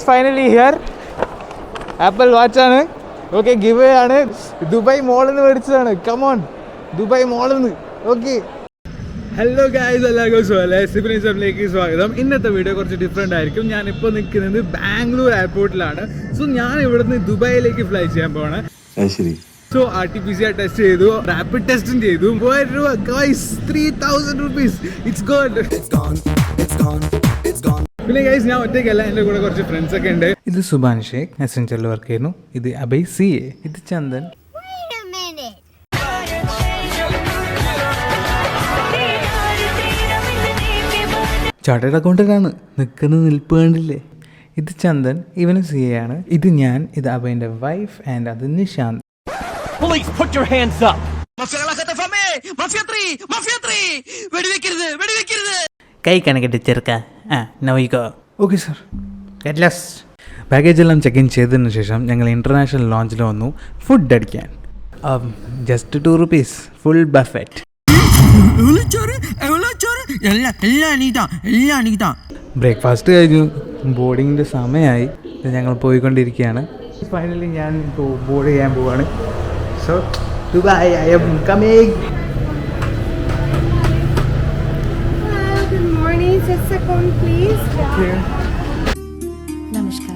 Finally here. Apple വാച്ചാണ്. Okay, give away ആണ്. Dubai മോളിൽ നിന്ന് മേടിച്ചതാണ്. കമോൺ, ദുബായ് മോളിൽ നിന്ന്. ഓക്കെ, ഹലോ ഗായ്സ്, എല്ലാവർക്കും സ്വാഗതം. ഇന്നത്തെ വീഡിയോ കുറച്ച് ഡിഫറെൻ്റ് ആയിരിക്കും. ഞാനിപ്പോൾ നിൽക്കുന്നത് ബാംഗ്ലൂർ എയർപോർട്ടിലാണ്. സോ ഞാൻ ഇവിടുന്ന് ദുബായിലേക്ക് ഫ്ലൈ ചെയ്യാൻ പോവാണ്. സോ RT-PCR ടെസ്റ്റ് ചെയ്തു, റാപ്പിഡ് ടെസ്റ്റും ചെയ്തു. 3000 രൂപ ഗൈസ്, 3000 rupees. It's gone. പിന്നെ ഗൈസ്, ഞാൻ ഒറ്റയ്ക്കല്ല, എൻ്റെ കൂടെ കുറച്ച് ഫ്രണ്ട്സ് ഒക്കെ ഉണ്ട്. ഇത് സുബാൻ ഷേഖ്, എസെൻഷ്യലിൽ വർക്ക് ചെയ്യുന്നു. ഇത് അഭയ് CA. ഇത് ചന്ദൻ. ചാർട്ടേഡ് അക്കൗണ്ടൻ്റാണ്. നിൽക്കുന്ന നിൽപ്പ് കണ്ടില്ലേ? ഇത് ചന്ദൻ, ഇവന് CA ആണ്. ഇത് ഞാൻ, ഇത് അഭയൻ്റെ വൈഫ്, ആൻഡ് അത് Nishanth. Police, put your hands up. കൈ കണക്കിട്ട് ചെറുക്ക. No. Okay sir, at last baggage എല്ലാം ചെക്ക് ഇൻ ചെയ്തതിന് ശേഷം ഞങ്ങൾ ഇൻ്റർനാഷണൽ ലോഞ്ചിൽ വന്നു ഫുഡ് അടിക്കാൻ. Just 2 rupees full buffet. Breakfast കഴിഞ്ഞു, ബോർഡിങ്ങിൻ്റെ സമയമായി. ഞങ്ങൾ പോയിക്കൊണ്ടിരിക്കുകയാണ്. ഫൈനലി ഞാൻ ബോർഡ് ചെയ്യാൻ പോവാണ്. So Dubai, I am coming. Good morning, just a second please. Namaskar.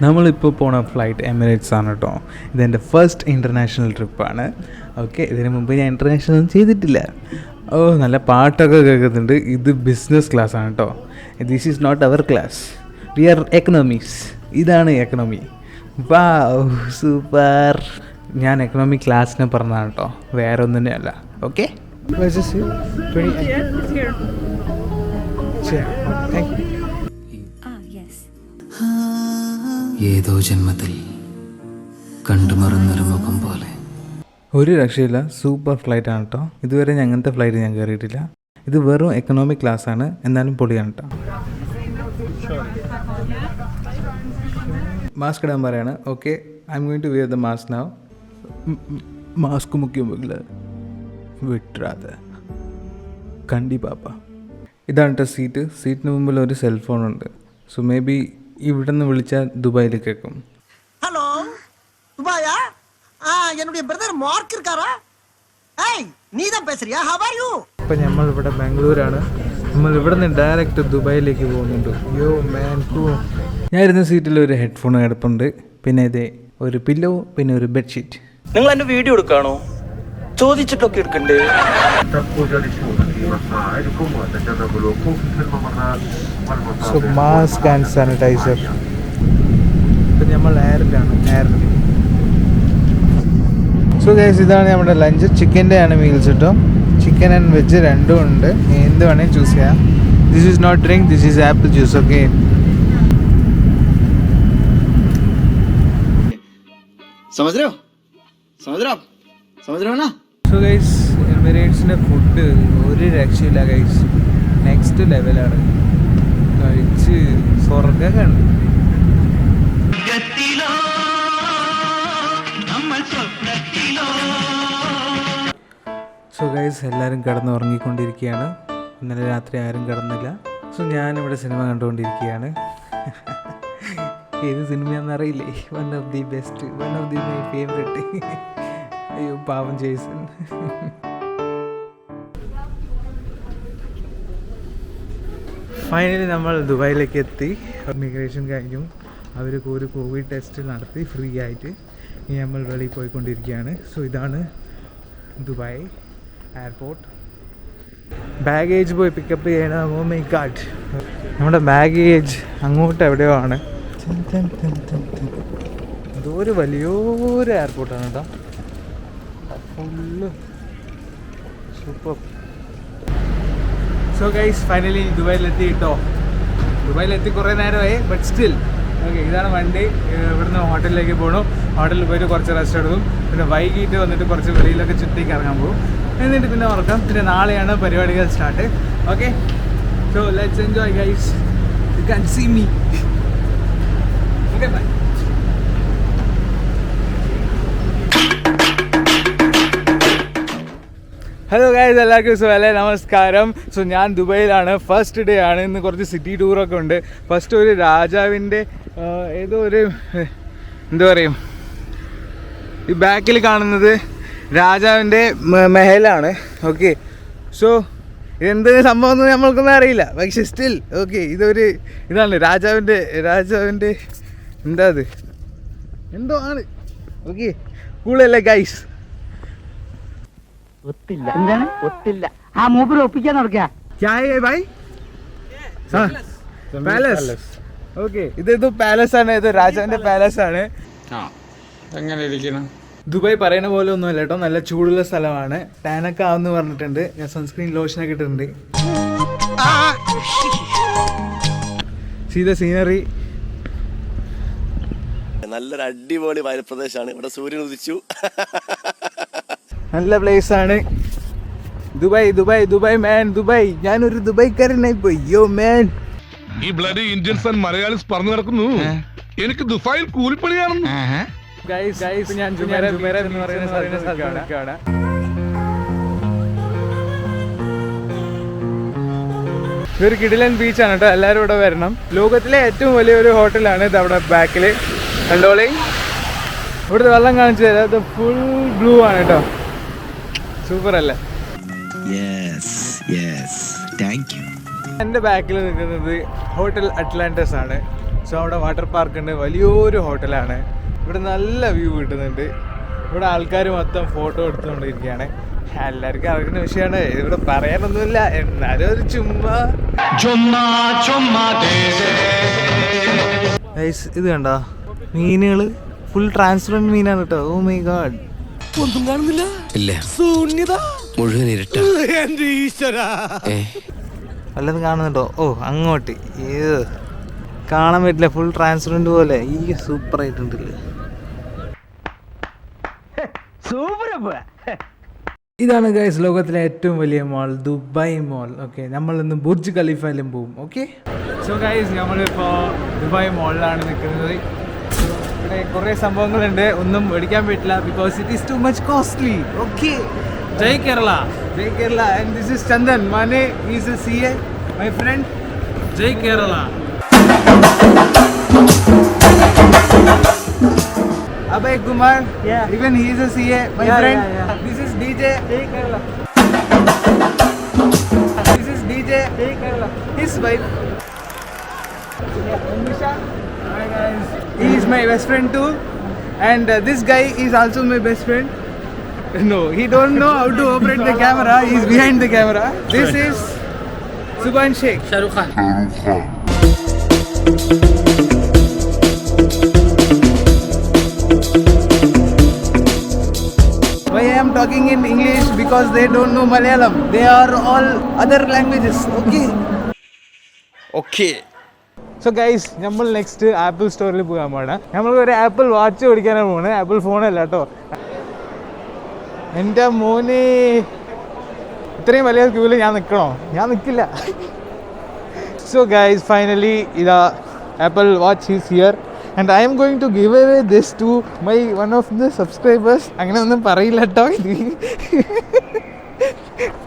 നമ്മളിപ്പോൾ പോണ ഫ്ലൈറ്റ് എമിറേറ്റ്സ് ആണ് കേട്ടോ. ഇതെൻ്റെ ഫസ്റ്റ് ഇൻ്റർനാഷണൽ ട്രിപ്പാണ്. ഓക്കെ, ഇതിന് മുമ്പ് ഞാൻ ഇൻ്റർനാഷണൽ ഒന്നും ചെയ്തിട്ടില്ല. നല്ല പാട്ടൊക്കെ കേൾക്കുന്നുണ്ട്. ഇത് ബിസിനസ് ക്ലാസ് ആണ് കേട്ടോ. This is not our class, we are economies. ഇതാണ് എക്കണോമി. Wow, super. ഞാൻ എക്കണോമി ക്ലാസ്സിനെ പറഞ്ഞതാണ് കേട്ടോ, വേറെ ഒന്നും തന്നെ അല്ല. ഓക്കെ, ഏതോ ജന്മത്തിൽ കണ്ടുമറന്നൊരു മുഖം പോലെ. ഒരു രക്ഷയില്ല, സൂപ്പർ ഫ്ലൈറ്റ് ആണ് കേട്ടോ. ഇതുവരെ അങ്ങനത്തെ ഫ്ലൈറ്റ് ഞാൻ കയറിയിട്ടില്ല. ഇത് വെറും എക്കണോമിക് ക്ലാസ് ആണ്, എന്നാലും പൊളിയാണ് കേട്ടോ. മാസ്ക് ഇടാൻ പറയാണ്. Okay, I am going to wear the mask now. Mask മുഖ്യം വിട്ടാതെ കണ്ടി പാപ്പ. ഇതാണ് കേട്ടോ സീറ്റ്. സീറ്റിന് മുമ്പിൽ ഒരു സെൽഫോൺ ഉണ്ട്. സോ മേ ബി ഇവിടെ നിന്ന് വിളിച്ചാൽ ദുബായിൽ കേൾക്കും. ഹലോ ദുബായാ? என்னுடைய பிரதர் மார்க் இருக்காரா? ஏய் நீ தான் பேசுறியா? how are you? ഇപ്പം നമ്മൾ ഇവിടെ ബാംഗ്ലൂരാണ്. നമ്മൾ ഇവിടെ നിന്ന് ഡയറക്റ്റ് ദുബായിലേക്ക് പോകുന്നുണ്ട്. യോ മാൻ, ഞാൻ ഇരുന്ന സീറ്റിൽ ഒരു ഹെഡ്ഫോൺ കിടപ്പുണ്ട്. പിന്നെ ഇതേ ഒരു പില്ലോ, പിന്നെ ഒരു ബെഡ്ഷീറ്റ്. നിങ്ങൾ എന്റെ വീഡിയോ എടുക്കാണോ? ചോദിച്ചിട്ടൊക്കെ എടുക്കണ്ടേ? So mask and sanitiser. ഇപ്പം നമ്മൾ എയറിൽ. സോ ഗൈസ്, ഇതാണ് നമ്മുടെ ലഞ്ച്. ചിക്കൻ്റെ ആണ് മീൽസ് കിട്ടും. ചിക്കൻ ആൻഡ് വെജ് രണ്ടും ഉണ്ട്. എന്ത് വേണേൽ ചൂസ് ചെയ്യാം. This is not drink, this is apple juice. Okay, so guys, എമിറേറ്റ്സിൻ്റെ ഫുഡ് ഒരു രക്ഷയില്ല ഗൈസ്. നെക്സ്റ്റ് ലെവലാണ്. കഴിച്ച് സ്വർഗ്ഗമാണ്. സോ ഗൈസ്, എല്ലാവരും കിടന്ന് ഉറങ്ങിക്കൊണ്ടിരിക്കുകയാണ്. ഇന്നലെ രാത്രി ആരും കിടന്നില്ല. സോ ഞാനിവിടെ സിനിമ കണ്ടുകൊണ്ടിരിക്കുകയാണ്. ഏത് സിനിമയാണെന്ന് അറിയില്ലേ? One of the best, one of the my favourite. അയ്യോ പാവം ജേസൺ. ഫൈനലി നമ്മൾ ദുബായിലേക്ക് എത്തി. ഇമിഗ്രേഷൻ കഴിഞ്ഞു. അവർ ഒരു കോവിഡ് ടെസ്റ്റ് നടത്തി ഫ്രീ ആയിട്ട്. ഇനി നമ്മൾ വെളിയിൽ പോയിക്കൊണ്ടിരിക്കുകയാണ്. സോ ഇതാണ് ദുബായ് എയർപോർട്ട്. ബാഗേജ് പോയി പിക്കപ്പ് ചെയ്യണം. ഓ മൈ ഗാഡ്, നമ്മുടെ ബാഗേജ് അങ്ങോട്ട് എവിടെയോ ആണ്. ഇതൊരു വലിയൊരു എയർപോർട്ടാണ് കേട്ടോ. Full super. So guys, finally ദുബായിലെത്തി കേട്ടോ. ദുബായിലെത്തി കുറേ നേരമായി, ബട്ട് സ്റ്റിൽ ഓക്കെ. ഇതാണ് വണ്ടി. ഇവിടുന്ന് ഹോട്ടലിലേക്ക് പോകണം. ഹോട്ടലിൽ പോയിട്ട് കുറച്ച് റെസ്റ്റ് എടുക്കും. പിന്നെ വൈകിട്ട് വന്നിട്ട് കുറച്ച് വെളിയിലൊക്കെ ചുറ്റിക്ക് ഇറങ്ങാൻ പോകും. എന്നിട്ട് പിന്നെ ഉറക്കാം. പിന്നെ നാളെയാണ് പരിപാടികൾ start. Okay, so let's enjoy guys. You can see me. Okay, bye. Hello guys, എല്ലാവർക്കും സുഖമല്ലേ? നമസ്കാരം. സോ ഞാൻ ദുബൈയിലാണ്, ഫസ്റ്റ് ഡേ ആണ്. ഇന്ന് കുറച്ച് സിറ്റി ടൂറൊക്കെ ഉണ്ട്. ഫസ്റ്റ് ഒരു രാജാവിൻ്റെ ഏതോ ഒരു എന്താ പറയും, ഈ ബാക്കിൽ കാണുന്നത് രാജാവിൻ്റെ മെഹലാണ്. ഓക്കെ, സോ ഇതെന്ത് സംഭവം എന്ന് നമ്മൾക്കൊന്നും അറിയില്ല, പക്ഷെ സ്റ്റിൽ ഓക്കെ ഇതാണ് രാജാവിൻ്റെ എന്താ അത് എന്തോ ആണ്. ഓക്കെ, കൂളല്ലേ ഗൈസ്? ഒത്തില്ല. എന്താണ് ഒത്തില്ല? ആ മൂപ്പര് ഒപ്പിക്കാൻ നടക്കുക. പാലസ്. ഓക്കെ, ഇത് പാലസ് ആണ്. ഇത് രാജാവിന്റെ പാലസ് ആണ്. എങ്ങനെ ഇരിക്കണം? ദുബായ് പറയുന്ന പോലെ ഒന്നുമല്ല കേട്ടോ, നല്ല ചൂടുള്ള സ്ഥലമാണ്. ടാനൊക്കെ ആവുമെന്ന് പറഞ്ഞിട്ടുണ്ട്. ഞാൻ സൺസ്ക്രീൻ ലോഷനൊക്കെ ഇട്ടിട്ടുണ്ട്. See the scenery. നല്ലൊരു അടിപൊളി വയൽപ്രദേശമാണ്. ഇവിടെ സൂര്യൻ ഉദിച്ചു. നല്ല പ്ലേസ് ആണ് ദുബായ്. ദുബായ് മാൻ, ദുബായ്. ഞാനൊരു ദുബായ്ക്കാരനായി പോയി. യോ മാൻ, ഈ ബ്ലഡി ഇന്ത്യൻസ് ആൻഡ് മലയാളീസ് പറഞ്ഞു നടക്കുന്നു എനിക്ക് ദുബായിൽ കൂലിപ്പണിയാണെന്ന്. ഗൈസ് ഞാൻ ജുമേറ എന്ന് പറയുന്ന സ്ഥലത്താണ്. ഇതൊരു കിടിലൻ ബീച്ചാണ് കേട്ടോ, എല്ലാവരും ഇവിടെ വരണം. ലോകത്തിലെ ഏറ്റവും വലിയൊരു ഹോട്ടലാണ് ഇത് അവിടെ ബാക്കിൽ കണ്ടോളി. ഇവിടുത്തെ വെള്ളം കാണിച്ചു തരാം. ഇത് ഫുൾ ബ്ലൂ ആണ് കേട്ടോ, സൂപ്പർ അല്ലേ? എൻ്റെ ബാക്കിൽ നിൽക്കുന്നത് ഹോട്ടൽ അറ്റ്ലാന്റസ് ആണ്. സോ അവിടെ വാട്ടർ പാർക്ക് ഉണ്ട്, വലിയൊരു ഹോട്ടലാണ്. ഇവിടെ നല്ല വ്യൂ കിട്ടുന്നുണ്ട്. ഇവിടെ ആൾക്കാർ മൊത്തം ഫോട്ടോ എടുത്തുകൊണ്ടിരിക്കുകയാണ്. എല്ലാവർക്കും അറിയുന്ന വിഷയമാണ്, ഇവിടെ പറയാനൊന്നുമില്ല, എന്നാലും ഒരു ചുമ്മാ. ഇത് കണ്ടോ, മീനുകൾ ഫുൾ ട്രാൻസ്പെറന്റ് മീനാണ് കേട്ടോ. ഓ മൈ ഗാഡ്, ഒന്നും കാണുന്നില്ല. ഇല്ല, ശൂന്യത മുഴുവൻ ഇരുട്ടാ. എന്റെ ഈശ്വര, വല്ലതും കാണുന്നുണ്ടോ? ഓ അങ്ങോട്ട് കാണാൻ പറ്റില്ല, ഫുൾ ട്രാൻസ്പെറന്റ് പോലെ. ഈ സൂപ്പർ ആയിട്ടുണ്ടല്ലേ. ഇതാണ് ഗൈസ് ലോകത്തിലെ ഏറ്റവും വലിയ മോൾ, ദുബായ് മോൾ. ഓക്കെ, നമ്മൾ ഇന്ന് ബുർജ് ഖലീഫയിലും പോവും. ഓക്കെ, സോ ഗൈസ് നമ്മളിപ്പോൾ ദുബായ് മോളിലാണ് നിൽക്കുന്നത്. ഇവിടെ കുറേ സംഭവങ്ങളുണ്ട്, ഒന്നും മേടിക്കാൻ പറ്റില്ല because it is too much costly. Okay, ജയ് കേരള, ജയ് Kerala. And this is Chandan Mane, is a CA, my friend. ജയ് Kerala. Abhay Kumar, even he is a CA, my friend. This is DJ. Jai Kerala. This is DJ. Jai Kerala. His wife. Nisha. Hi guys. He is my best friend too, and this guy is also my best friend. No, he don't know how to operate the camera. He is behind the camera. This is Subhan Sheikh. Shahrukh Khan. Why I am talking in English? Because they don't know Malayalam. They are all other languages. Okay. Okay. So guys, നമ്മൾ next apple സ്റ്റോറിൽ പോകാൻ പോകണം. നമ്മൾക്ക് ഒരു apple watch മേടിക്കാനാണ് പോകുന്നത്, apple ഫോണല്ല കേട്ടോ. എൻ്റെ മോനെ, ഇത്രയും വലിയ ക്യൂവിൽ ഞാൻ നിൽക്കണോ? ഞാൻ നിൽക്കില്ല. സോ ഗൈസ്, ഫൈനലി ഇതാ apple watch is here. And I am going to give away this to my one of the subscribers. അങ്ങനെ ഒന്നും പറയില്ല കേട്ടോ, ഇത്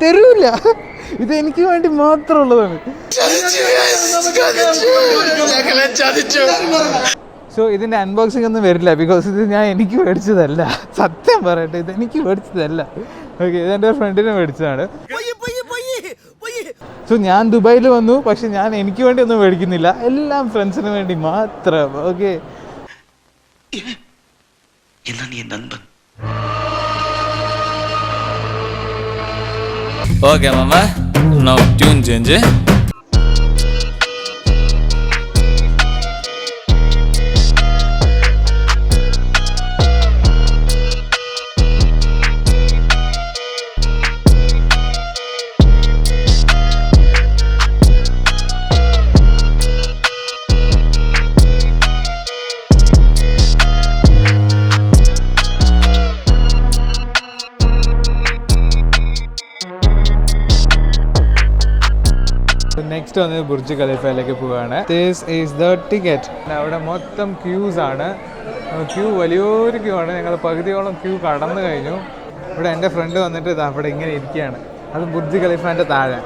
തരൂല, ഇത് എനിക്ക് വേണ്ടി മാത്രമുള്ളതാണ്. സോ ഇതിൻ്റെ അൺബോക്സിംഗ് ഒന്നും വരില്ല, ബിക്കോസ് ഇത് എനിക്ക് മേടിച്ചതല്ല. സത്യം പറയട്ടെ, ഇത് എനിക്ക് മേടിച്ചതല്ല. ഓക്കെ, ഇതെൻ്റെ ഫ്രണ്ടിനെ മേടിച്ചതാണ്. സോ ഞാൻ ദുബായിൽ വന്നു, പക്ഷെ ഞാൻ എനിക്ക് വേണ്ടി ഒന്നും മേടിക്കുന്നില്ല, എല്ലാം ഫ്രണ്ട്സിന് വേണ്ടി മാത്രം. Okay, okay mama, now tune change. Next വന്നത് ബുർജ് ഖലീഫയിലേക്ക് പോവുകയാണ്. This is the ticket. അവിടെ മൊത്തം ക്യൂസ് ആണ്, ക്യൂ വലിയൊരു ക്യൂ ആണ്. ഞങ്ങൾ പകുതിയോളം ക്യൂ കടന്നു കഴിഞ്ഞു. ഇവിടെ എൻ്റെ ഫ്രണ്ട് വന്നിട്ട് ഇതാ അവിടെ ഇങ്ങനെ ഇരിക്കുകയാണ്. അത് ബുർജ് ഖലീഫാൻ്റെ താഴെ.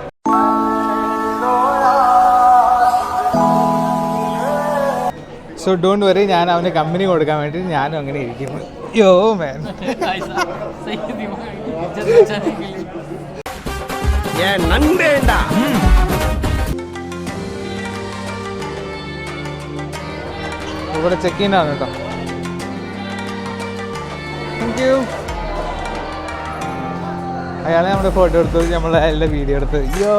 സോ ഡോണ്ട് വറി, ഞാൻ അവന് കമ്പനി കൊടുക്കാൻ വേണ്ടി ഞാനും അങ്ങനെ ഇരിക്കുന്നു. യോ മാൻ, ഇവിടെ ചെക്ക് ഇൻ ആണ് കേട്ടോ. Thank you. അയാളെ നമ്മുടെ ഫോട്ടോ എടുത്തു, നമ്മളെ എല്ലാ വീഡിയോ എടുത്ത്. Yo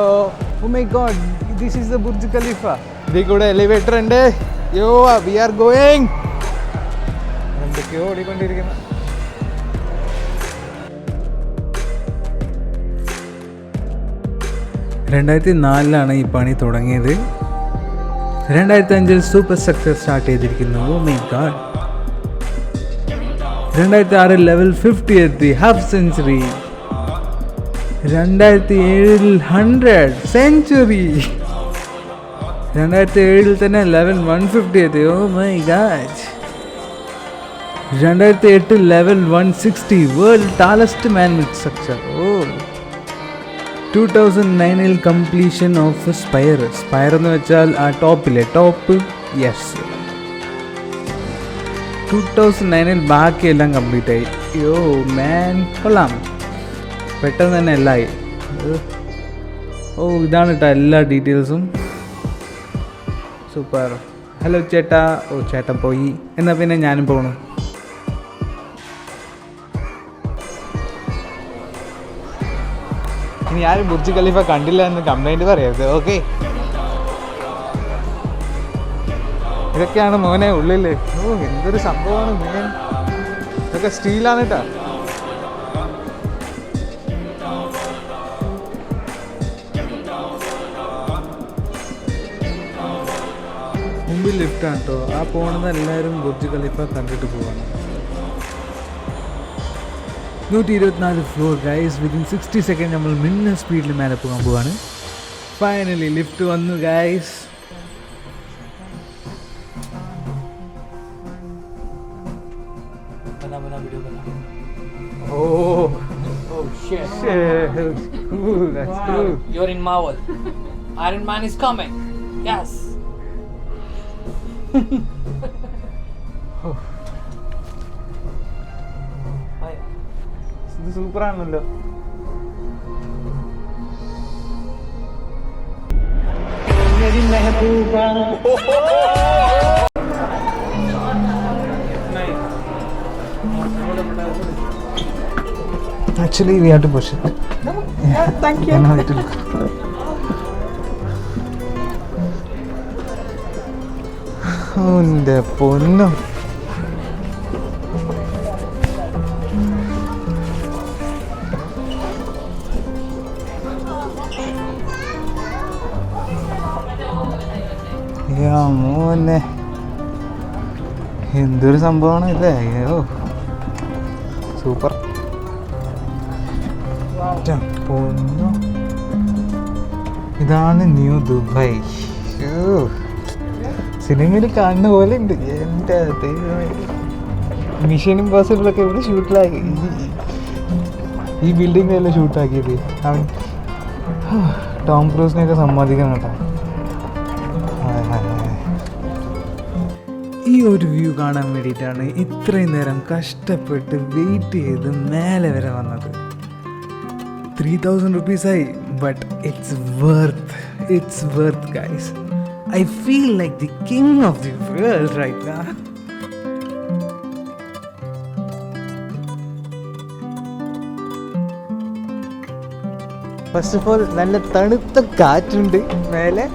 oh my god, this is the Burj Khalifa. ഇതിൽ കൂടെ എലിവേറ്റർ ഉണ്ട്. യോ വി ആർ ഗോയിങ്. എന്തൊക്കെയോ ഓടിക്കൊണ്ടിരിക്കുന്നു. $2004 ഈ പണി തുടങ്ങിയത്. 2005 സൂപ്പർ സ്ട്രക്ചർ സ്റ്റാർട്ട് ചെയ്തിരിക്കുന്നു. ഓ മൈ ഗാഡ്. 2006 ലെവൽ 50 എത്തി, ഹാഫ് സെഞ്ചുറി. 2007 100 സെഞ്ചുറി. 2007 തന്നെ ലെവൽ 150 എത്തി. Oh my god. 2008 level 160, world tallest manmade structure. Oh 2009 completion of spire. Spire എന്ന് വെച്ചാൽ ആ ടോപ്പിലെ ടോപ്പ്. യെസ്, 2009 ബാക്കിയെല്ലാം കംപ്ലീറ്റ് ആയി. യോ മാൻ, കൊള്ളാം. പെട്ടെന്ന് തന്നെ എല്ലാം ആയി. ഓ ഇതാണ് കേട്ടോ എല്ലാ ഡീറ്റെയിൽസും. സൂപ്പർ. ഹലോ ചേട്ടാ. ഓ ചേട്ടൻ പോയി, എന്നാൽ പിന്നെ ഞാനും പോകണം. ഇനി ആരും ബുർജ് ഖലീഫ കണ്ടില്ല എന്ന് കംപ്ലൈൻറ്റ് പറയരുത്, ഓക്കെ? ഇതൊക്കെയാണ് മോനെ ഉള്ളിൽ. ഓ എന്തൊരു സംഭവമാണ് മോൻ. ഇതൊക്കെ സ്റ്റീലാണ് കേട്ടോ. മുമ്പിൽ ലിഫ്റ്റാണ് കേട്ടോ. ആ പോണത് എല്ലാവരും ബുർജ് ഖലീഫ കണ്ടിട്ട് പോവാണ്. 124 ഫ്ലോർ ഗൈസ്. വിതിൻ 60 സെക്കൻഡ് നമ്മൾ മിന്നൽ സ്പീഡിൽ മേലെ പോകാൻ പോവാണ്. ഫൈനലി ലിഫ്റ്റ് വന്നു guys. Oh, shit. Cool, that's cool. You're in Marvel. Iron Man is coming. Yes. ഇത് സൂപ്പറാണല്ലോ. Actually, we have to push it. Yeah, thank you. I know it will. Oh, the ponno. Yeah, മോനെ എന്തൊരു സംഭവമാണ് ഇല്ലേ. അയ്യോ super. പൊന്നു, ഇതാണ് new Dubai. സിനിമയിൽ കാണുന്ന പോലെ ഉണ്ട്. എൻ്റെ മിഷൻ ഇമ്പോസിബിളൊക്കെ ഇവിടെ ഷൂട്ടിലാക്കി. ഈ ബിൽഡിങ്ങിലല്ലേ ഷൂട്ടാക്കിയത്. അവൻ ടോം ക്രൂസിനെയൊക്കെ സമ്മതിക്കണം കേട്ടോ. ഈ ഒരു വ്യൂ കാണാൻ വേണ്ടിയിട്ടാണ് ഇത്രയും നേരം കഷ്ടപ്പെട്ട് വെയിറ്റ് ചെയ്ത് മേലെ വരെ വന്നത്. 3000 rupees ആയി, but it's worth guys. I feel like the king of the world right now. First of all നല്ല തണുത്ത കാറ്റുണ്ട് മേലെ.